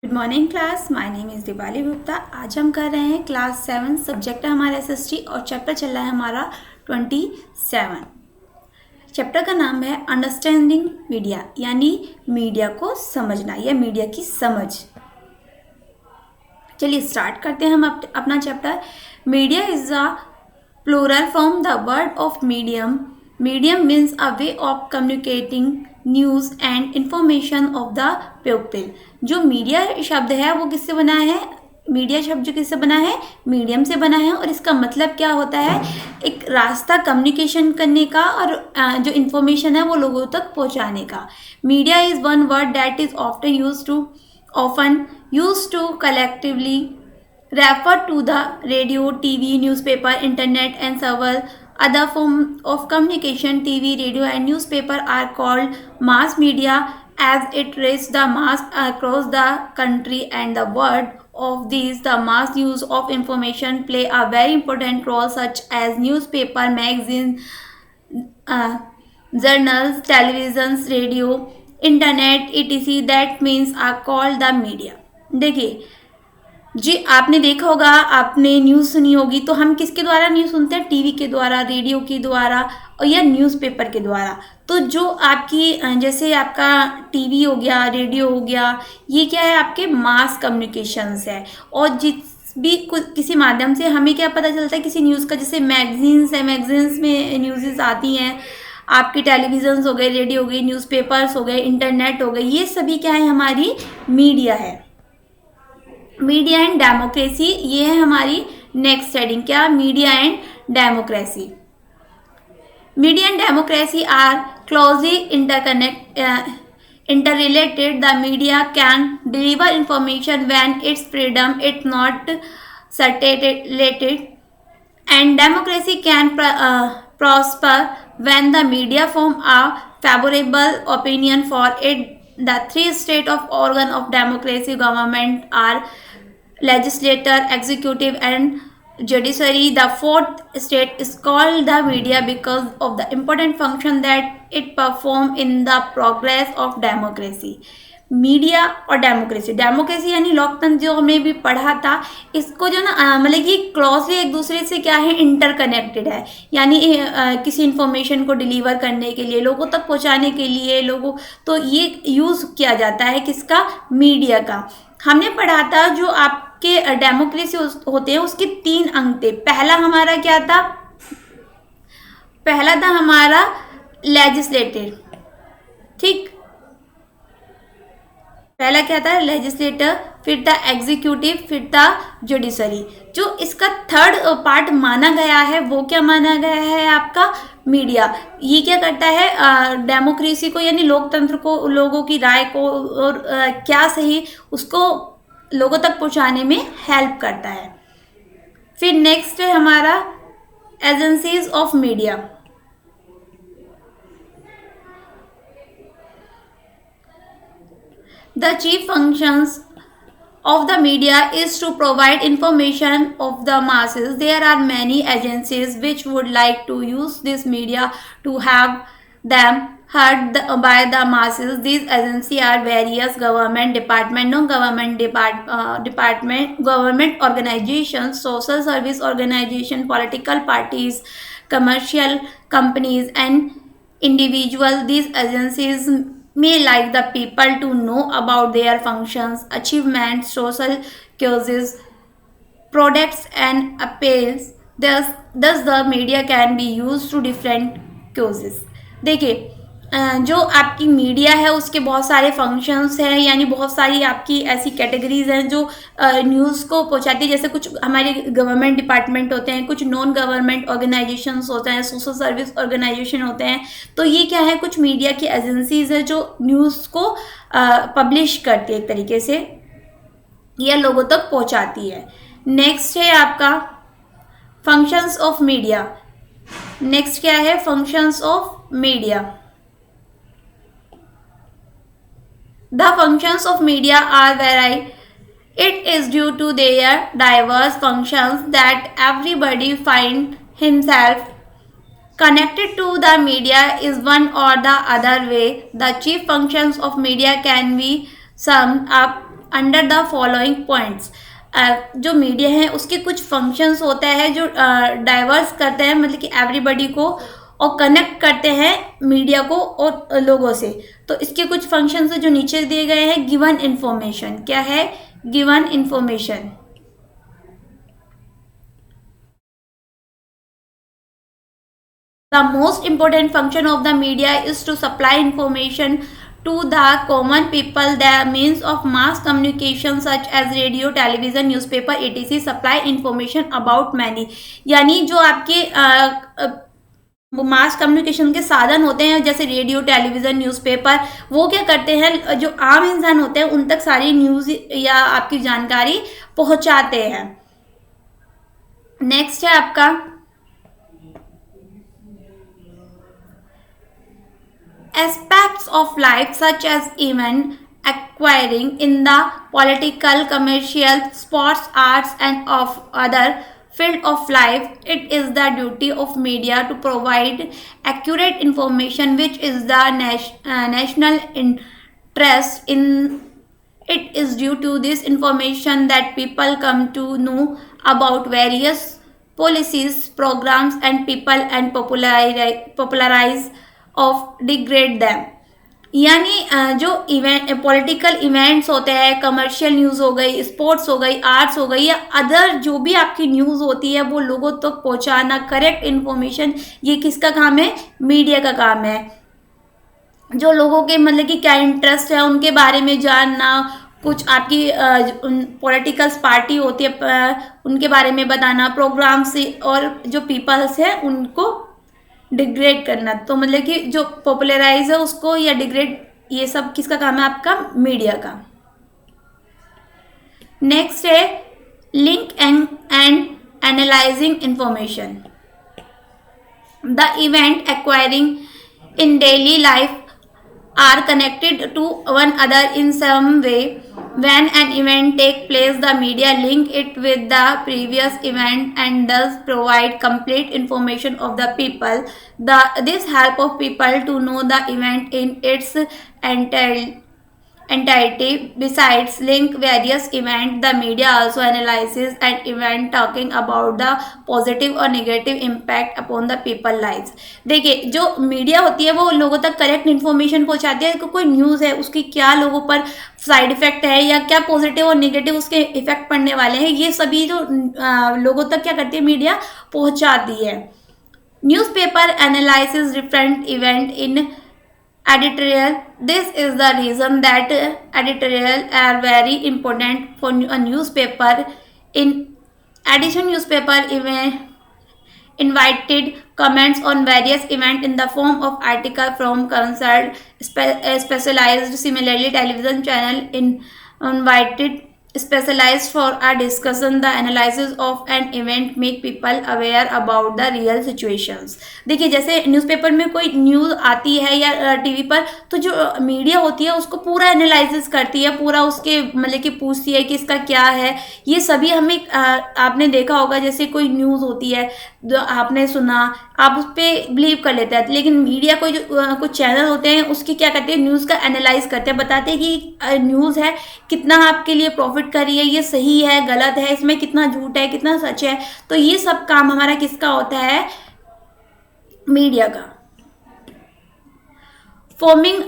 Good morning class, my name is Diwali Gupta. आज हम कर रहे हैं क्लास 7, सब्जेक्ट है हमारा एसएसटी और चैप्टर चल रहा है हमारा 27। चैप्टर का नाम है अंडरस्टैंडिंग मीडिया, यानी मीडिया को समझना या मीडिया की समझ। चलिए स्टार्ट करते हैं हम अपना chapter. Media is a plural from the word of medium. Medium means a way of communicating news and information of the people. जो मीडिया शब्द है वो किससे बना है? मीडिया शब्द जो किससे बना है? मीडियम से बना है। और इसका मतलब क्या होता है? एक रास्ता कम्युनिकेशन करने का और जो इन्फॉर्मेशन है वो लोगों तक पहुंचाने का। Media is one word that is often used to collectively refer to the radio, TV, newspaper, internet, and several other forms of communication. TV, radio, and newspaper are called mass media as it reaches the mass across the country and the world. Of these, the mass use of information play a very important role, such as newspaper, magazines, uh, journals, televisions, radio, internet etc. That means are called the media. देखिए जी, आपने देखा होगा, आपने news सुनी होगी, तो हम किसके द्वारा न्यूज़ सुनते हैं? टीवी के द्वारा, रेडियो के द्वारा और या न्यूज़पेपर के द्वारा। तो जो आपकी जैसे आपका टीवी हो गया, रेडियो हो गया, ये क्या है? आपके मास कम्युनिकेशंस है। और जिस भी किसी माध्यम से हमें क्या पता चलता है किसी न्यूज़ का, जैसे मैगजीन्स है, मैगजीन्स में न्यूज़ आती हैं, आपके टेलीविजन्स हो गए, रेडियो हो गई, न्यूज़पेपर्स हो गए, इंटरनेट हो गए, ये सभी क्या है? हमारी मीडिया है। मीडिया एंड डेमोक्रेसी, ये है हमारी नेक्स्ट हेडिंग। क्या? Media and democracy. Media and democracy are closely interrelated. The media can deliver information when it's freedom, it's not saturated, and democracy can prosper when the media form a favorable opinion for it. The three state of organ of democracy government are legislature, executive, and judiciary. The fourth state is called the media because of the important function that it perform in the progress of democracy. Media और democracy, democracy यानी लोकतंत्र जो हमने भी पढ़ा था, इसको जो ना मतलब कि क्लोजली एक दूसरे से क्या है? इंटरकनेक्टेड है। यानी किसी इन्फॉर्मेशन को डिलीवर करने के लिए, लोगों तक पहुंचाने के लिए, लोगों तो ये यूज़ किया जाता है किसका? मीडिया का। हमने पढ़ा था जो आपके डेमोक्रेसी होते हैं उसके 3 अंग थे। पहला हमारा क्या था? पहला था हमारा लेजिस्लेटिव, ठीक। पहला क्या था? लेजिस्लेटर, फिर था एग्जीक्यूटिव, फिर था जुडिशरी। जो इसका थर्ड पार्ट माना गया है वो क्या माना गया है? आपका मीडिया। ये क्या करता है? डेमोक्रेसी को यानी लोकतंत्र को, लोगों की राय को और क्या सही उसको लोगों तक पहुंचाने में हेल्प करता है। फिर नेक्स्ट है हमारा agencies of media. The chief functions of the media is to provide information of the masses. There are many agencies which would like to use this media to have them heard by the masses. These agencies are various government department, non-government department, government organizations, social service organization, political parties, commercial companies, and individuals. These agencies may like the people to know about their functions, achievements, social causes, products, and appeals. Thus the media can be used to different causes. देखिए जो आपकी media है उसके बहुत सारे functions हैं, यानी बहुत सारी आपकी ऐसी कैटेगरीज हैं जो न्यूज़ को पहुंचाती है। जैसे कुछ हमारे गवर्नमेंट डिपार्टमेंट होते हैं, कुछ नॉन गवर्नमेंट ऑर्गेनाइजेशंस होते हैं, सोशल सर्विस ऑर्गेनाइजेशन होते हैं। तो ये क्या है? कुछ मीडिया की एजेंसीज है जो न्यूज़ को पब्लिश करती है एक तरीके से या लोगों तक पहुंचाती है। नेक्स्ट है आपका फंक्शंस ऑफ मीडिया। नेक्स्ट क्या है? Functions of media. The functions of media are varied. It is due to their diverse functions that everybody finds himself connected to the media is one or the other way. The chief functions of media can be summed up under the following points. जो media है उसके कुछ functions होते हैं जो diverse करते हैं, मतलब कि एवरीबडी को, और कनेक्ट करते हैं मीडिया को और लोगों से। तो इसके कुछ फंक्शंस जो नीचे दिए गए हैं। गिवन इंफॉर्मेशन, क्या है? Given information. The most important function of the media is to supply information to the common people. The means of mass communication such as radio, television, newspaper, etc. supply information about many। यानी जो आपके mass communication के साधन होते हैं जैसे radio, television, newspaper, वो क्या करते हैं, जो आम इंसान होते हैं उन तक सारी न्यूज़ या आपकी जानकारी पहुंचाते हैं। नेक्स्ट है आपका aspects of life such as event acquiring in the political, commercial, sports, arts and of other field of life. It is the duty of media to provide accurate information which is the national interest in. It is due to this information that people come to know about various policies, programs and people and popularize of degrade them. यानी जो event, political events होते हैं, commercial news हो गई, sports हो गई, arts हो गई, या अदर जो भी आपकी न्यूज़ होती है वो लोगों तक तो पहुंचाना, करेक्ट इन्फॉर्मेशन, ये किसका काम है? मीडिया का काम है। जो लोगों के मतलब कि क्या इंटरेस्ट है उनके बारे में जानना, कुछ आपकी पॉलिटिकल पार्टी होती है उनके बारे में बताना, प्रोग्राम से, और जो पीपल्स है उनको डिग्रेड करना। तो मतलब कि जो पॉपुलराइज है उसको या डिग्रेड, ये सब किसका काम है? आपका मीडिया का। नेक्स्ट है link and analysing information. The event acquiring in daily life are connected to one another in some way. When an event takes place, the media link it with the previous event and thus provide complete information of the people. This help of people to know the event in its entirety. Besides link various events, the media also analyzes an event talking about the positive or negative impact upon the people lives. देखिए, जो media होती है वो लोगों तक correct information पहुंचाती है कि कोई न्यूज़ है उसकी क्या लोगों पर साइड इफेक्ट है या क्या पॉजिटिव और नेगेटिव उसके इफेक्ट पड़ने वाले हैं, ये सभी जो लोगों तक क्या करती है मीडिया पहुंचाती है। Newspaper analysis different event in editorial. This is the reason that editorial are very important for a newspaper. In addition, newspaper invited comments on various events in the form of article from concerned specialized. Similarly, television channel invited specialized for a discussion. The analysis of an event make people aware about the real situations. देखिए, जैसे newspaper में कोई news आती है या TV पर, तो जो मीडिया होती है उसको पूरा एनालिसिस करती है, पूरा उसके मतलब कि पूछती है कि इसका क्या है। ये सभी हमें आपने देखा होगा, जैसे कोई न्यूज़ होती है जो आपने सुना, आप उस पर बिलीव कर लेते हैं, लेकिन मीडिया कोई जो कुछ चैनल होते हैं उसकी क्या करते हैं, न्यूज़ का एनालाइज करते हैं, बताते हैं कि न्यूज़ है कितना आपके लिए प्रॉफिट कर रही है, ये सही है, गलत है, इसमें कितना झूठ है, कितना सच है। तो ये सब काम हमारा किसका होता है? मीडिया का। फॉर्मिंग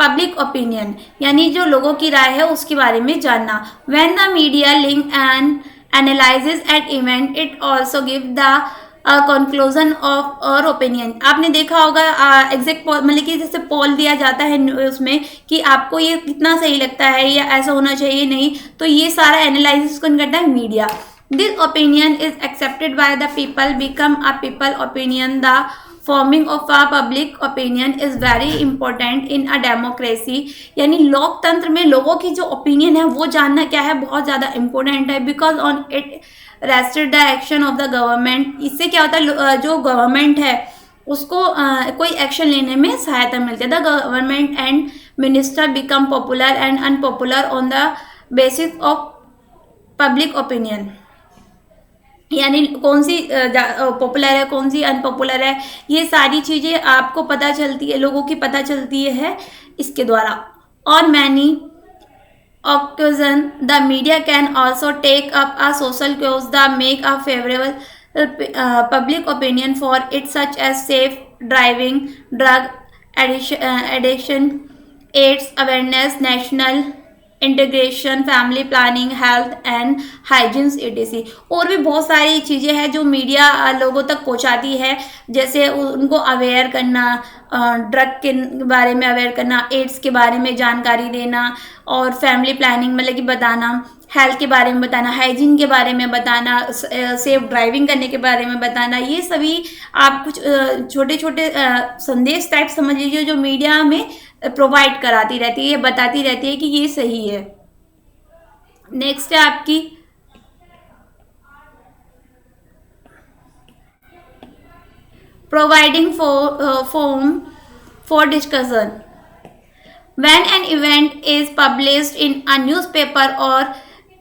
पब्लिक ओपिनियन, यानी जो लोगों की राय है उसके बारे में जानना। When the media link and analyses at event, it also give the conclusion of or opinion. आपने देखा होगा एग्जैक्ट मतलब कि जैसे पोल दिया जाता है उसमें कि आपको ये कितना सही लगता है या ऐसा होना चाहिए नहीं, तो ये सारा एनालिसिस कौन करता है? Media. This opinion is accepted by the people, become a people opinion. The forming of a public opinion is very important in a democracy. यानी लोकतंत्र में लोगों की जो ओपिनियन है वो जानना क्या है? बहुत ज़्यादा इंपॉर्टेंट है। Because on it rested the action of the government. इससे क्या होता है, जो गवर्नमेंट है उसको कोई एक्शन लेने में सहायता मिलती है। The government and minister become popular and unpopular on the basis of public opinion. यानी कौन सी पॉपुलर है, कौन सी अनपॉपुलर है, ये सारी चीज़ें आपको पता चलती है, लोगों की पता चलती है इसके द्वारा। और many occasion. The media can also take up a social cause that make a favorable public opinion for it, such as safe driving, drug addiction, AIDS awareness, national integration, family planning, health and hygienes etc. और भी बहुत सारी चीज़ें हैं जो media लोगों तक पहुंचाती है, जैसे उनको अवेयर करना, ड्रग के बारे में अवेयर करना, एड्स के बारे में जानकारी देना, और फैमिली प्लानिंग मतलब कि बताना, हेल्थ के बारे में बताना, हाइजीन के बारे में बताना, सेफ ड्राइविंग करने के बारे में बताना। ये सभी आप कुछ छोटे छोटे संदेश टाइप समझ लीजिए जो मीडिया में प्रोवाइड कराती रहती है, ये बताती रहती है कि ये सही है। नेक्स्ट है आपकी providing forum for discussion. When an event is published in a newspaper or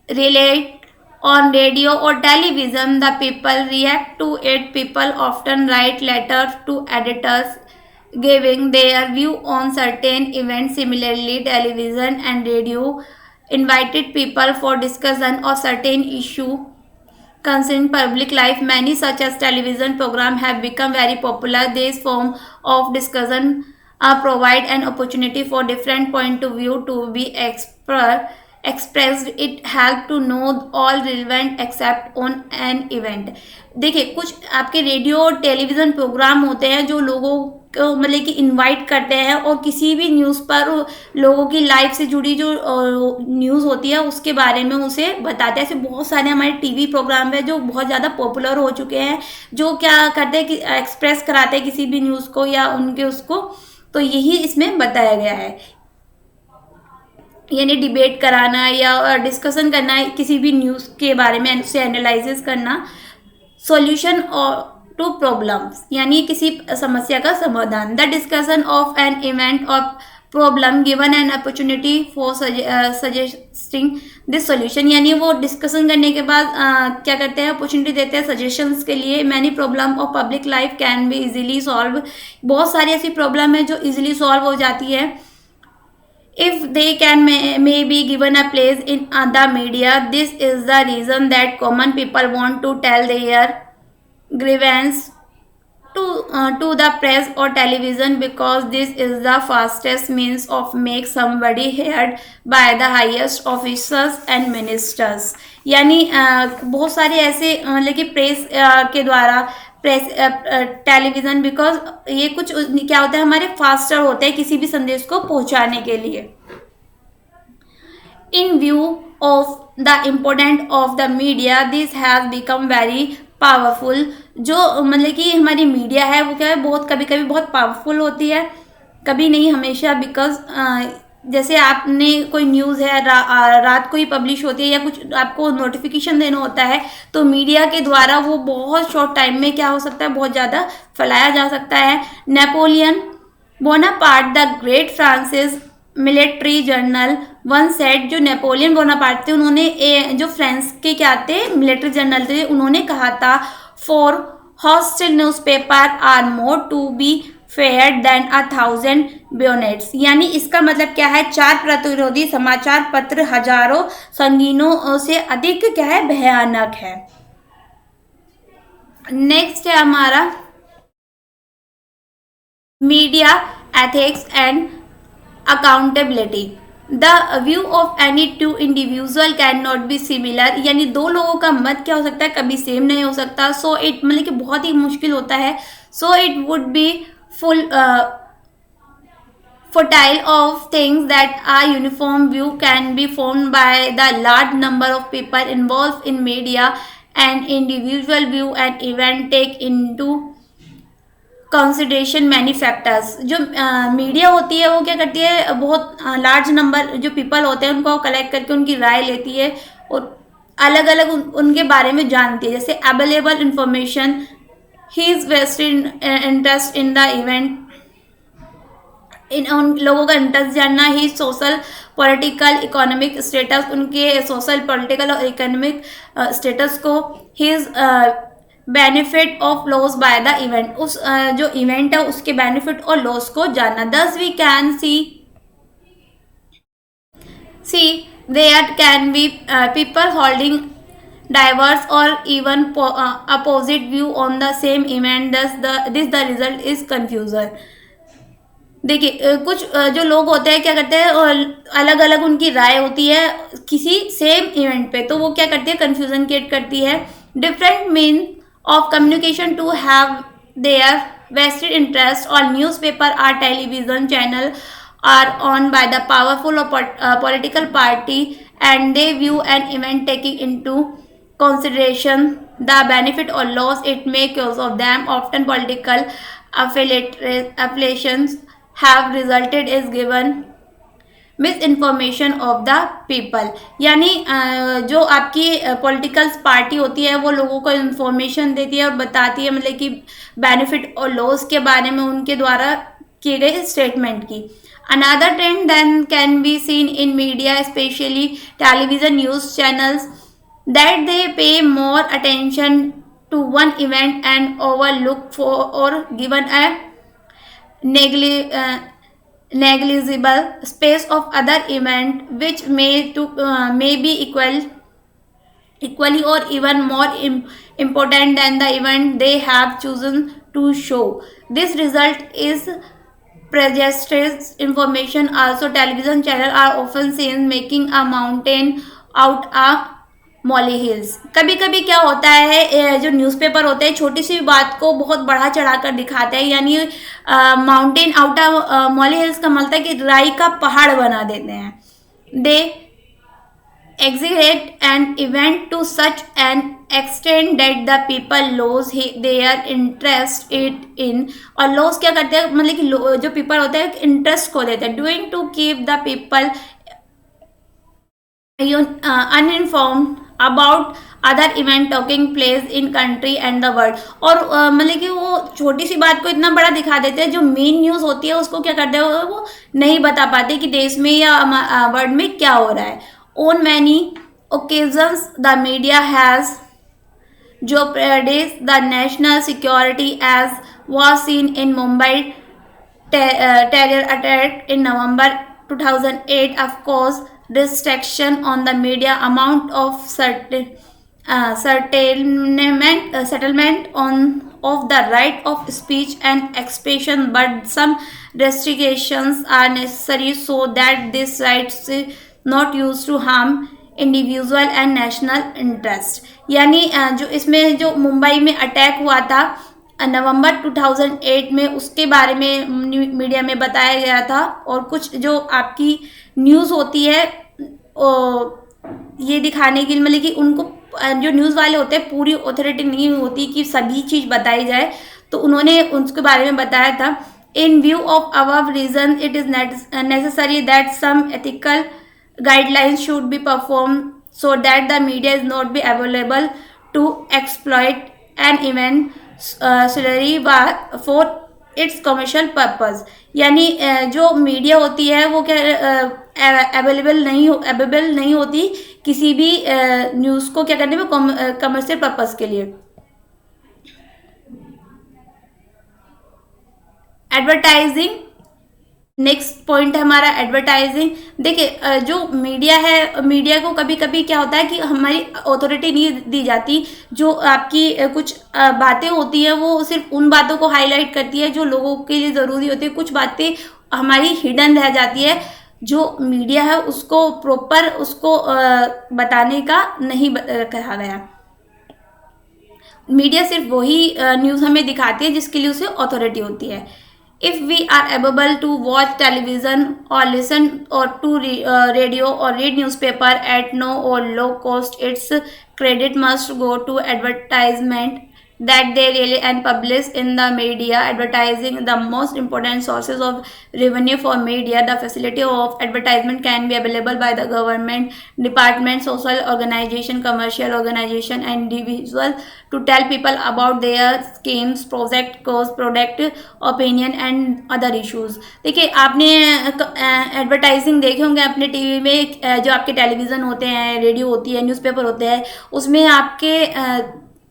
relayed on radio or television, the people react to it. People often write letters to editors giving their view on certain events. Similarly, television and radio invited people for discussion of certain issue concerning public life. Many such as television programs have become very popular. This form of discussion provide an opportunity for different point of view to be expressed. It help to know all relevant except on an event. देखिए, कुछ आपके radio और television programme होते हैं जो लोगों को मतलब कि इनवाइट करते हैं और किसी भी न्यूज़ पर लोगों की लाइफ से जुड़ी जो न्यूज़ होती है उसके बारे में उसे बताते हैं। ऐसे बहुत सारे हमारे टीवी प्रोग्राम है जो बहुत ज़्यादा पॉपुलर हो चुके हैं, जो क्या करते हैं कि एक्सप्रेस कराते हैं किसी भी न्यूज़ को या उनके उसको, तो यही इसमें बताया गया है। यानी डिबेट कराना या डिस्कशन करना है किसी भी न्यूज़ के बारे में, उसे एनालिसिस करना। सॉल्यूशन टू प्रॉब्लम्स यानी किसी समस्या का समाधान। The discussion of an event और problem given an opportunity for suggesting this solution. यानी वो डिस्कशन करने के बाद क्या करते हैं, अपॉर्चुनिटी देते हैं सजेशंस के लिए। Many problem of public life can be easily solve. बहुत सारी ऐसी प्रॉब्लम है जो इजीली सॉल्व हो जाती है if they can may be given a place in the media. This is the reason that common people want to tell their grievance to the press or television, because this is the fastest means of make somebody heard by the highest officers and ministers. यानी बहुत सारे ऐसे मतलब कि press के द्वारा, press television, because ये कुछ क्या होता है हमारे फास्टर होते हैं किसी भी संदेश को पहुंचाने के लिए। इन view of the important of the media, this has become very powerful. जो मतलब कि हमारी मीडिया है वो क्या है, बहुत कभी कभी बहुत पावरफुल होती है, कभी नहीं हमेशा। बिकॉज जैसे आपने कोई न्यूज़ है रात को ही पब्लिश होती है या कुछ आपको नोटिफिकेशन देना होता है, तो मीडिया के द्वारा वो बहुत शॉर्ट टाइम में क्या हो सकता है, बहुत ज़्यादा फैलाया जा सकता है। Napoleon Bonaparte the great Francis military journal one set. जो नेपोलियन बोनापार्ट थे उन्होंने जो फ्रांस के क्या थे, मिलिट्री जनरल थे, उन्होंने कहा था four hostile newspapers are more to be fear than 1000 bayonets. यानी इसका मतलब क्या है, 4 प्रतिरोधी समाचार पत्र हजारों संगीनों से अधिक क्या है, भयानक है। नेक्स्ट है हमारा media ethics and accountability. The view of any two individual can not be similar. यानी दो लोगों का मत क्या हो सकता है, कभी सेम नहीं हो सकता। सो इट मतलब कि बहुत ही मुश्किल होता है। So it would be full fertile of things that a uniform view can be formed by the large number of people involved in media. And individual view and event take into consideration many factors. जो media होती है वो क्या करती है, बहुत large number जो people होते हैं उनको कलेक्ट करके उनकी राय लेती है और अलग अलग उनके बारे में जानती है। जैसे available information, his vested interest in the event, इन उन लोगों का इंटरेस्ट जानना, ही सोशल पॉलिटिकल इकोनॉमिक स्टेटस, उनके सोशल पॉलिटिकल और इकोनॉमिक स्टेटस को, his benefit of loss by the event, उस जो इवेंट है उसके बेनिफिट और लॉस को जानना। Thus we can see There can be people holding diverse or even opposite view on the same event. Thus, the result is confusion. देखिए कुछ जो लोग होते हैं क्या करते हैं, अलग अलग उनकी राय होती है किसी सेम इवेंट पे, तो वो क्या करती है, कंफ्यूजन क्रिएट करती है. Different mean of communication to have their vested interest or newspaper or television channel are owned by the powerful or political party, and they view an event taking into consideration the benefit or loss it may cause of them. Often political affiliations have resulted is given miss information of the people. यानी जो आपकी political party होती है वो लोगों को information देती है और बताती है, मतलब कि बेनिफिट और लॉस के बारे में उनके द्वारा किए गए स्टेटमेंट की. Another trend then can be seen in media, specially television news channels, that they pay more attention to one event and overlook for or given a negligible space of other event which may be equally or even more important than the event they have chosen to show. This result is prejudice information. Also, television channels are often seen making a mountain out of Molly hills. कभी कभी क्या होता है, जो newspaper होते हैं छोटी सी बात को बहुत बढ़ा चढ़ा कर दिखाते हैं, यानी mountain out of Molly hills का मतलब है कि राई का पहाड़ बना देते हैं. दे exaggerate an event to such an extent that the people lose their interest in. और लॉस क्या करते हैं, मतलब कि जो पीपल होते हैं इंटरेस्ट खो देते हैं. Doing to keep the people uninformed about other event taking place in country and the world. और मतलब कि वो छोटी सी बात को इतना बड़ा दिखा देते हैं, जो मेन न्यूज़ होती है उसको क्या करते हैं, वो नहीं बता पाते कि देश में या वर्ल्ड में क्या हो रहा है. On many occasions the media has jeopardized the national security, as was seen in Mumbai terror attack in November 2008. Of course, restriction on the media amount of settlement on of the right of speech and expression, but some restrictions are necessary so that these rights not used to harm individual and national interest. यानी जो इसमें जो मुंबई में attack हुआ था नवंबर 2008 में, उसके बारे में मीडिया में बताया गया था. और कुछ जो आपकी न्यूज़ होती है ये दिखाने के लिए, मतलब कि उनको जो न्यूज़ वाले होते हैं पूरी अथॉरिटी नहीं होती कि सभी चीज़ बताई जाए, तो उन्होंने उसके बारे में बताया था. In view of above reason it is necessary that some ethical guidelines should be performed so that the media is not be available to exploit an event solely for its commercial purpose. यानी जो media होती है वो क्या available नहीं होती किसी भी न्यूज़ को क्या करने में कमर्शियल पर्पस के लिए. एडवर्टाइजिंग नेक्स्ट पॉइंट है हमारा एडवर्टाइजिंग. देखिए जो मीडिया है, मीडिया को कभी कभी क्या होता है कि हमारी अथॉरिटी नहीं दी जाती. जो आपकी कुछ बातें होती हैं वो सिर्फ उन बातों को हाईलाइट करती है जो लोगों के लिए ज़रूरी होती है. कुछ बातें हमारी हिडन रह जाती है, जो मीडिया है उसको प्रॉपर उसको बताने का नहीं कहा गया. मीडिया सिर्फ वही न्यूज़ हमें दिखाती है जिसके लिए उसे अथॉरिटी होती है. If we are able to watch television or listen or to radio or read newspaper at no or low cost, its credit must go to advertisement that they really and publish in the media. Advertising the most important sources of revenue for media. The facility of advertisement can be available by the government department, social organization, commercial organization and individual to tell people about their schemes, project, cost, product, opinion and other issues. देखिए आपने advertising देखे होंगे अपने TV में, जो आपके television होते हैं, रेडियो होती है, न्यूज़पेपर होते हैं, उसमें आपके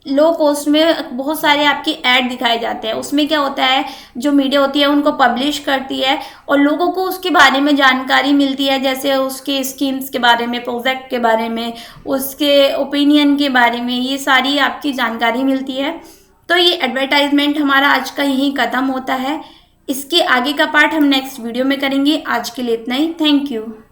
लो कॉस्ट में बहुत सारे आपके ऐड दिखाए जाते हैं। उसमें क्या होता है, जो मीडिया होती है उनको पब्लिश करती है और लोगों को उसके बारे में जानकारी मिलती है, जैसे उसके स्कीम्स के बारे में, प्रोजेक्ट के बारे में, उसके ओपिनियन के बारे में, ये सारी आपकी जानकारी मिलती है। तो ये एडवर्टाइजमेंट हमारा आज का यहीं ख़त्म होता है। इसके आगे का पार्ट हम नेक्स्ट वीडियो में करेंगे। आज के लिए इतना ही। Thank you.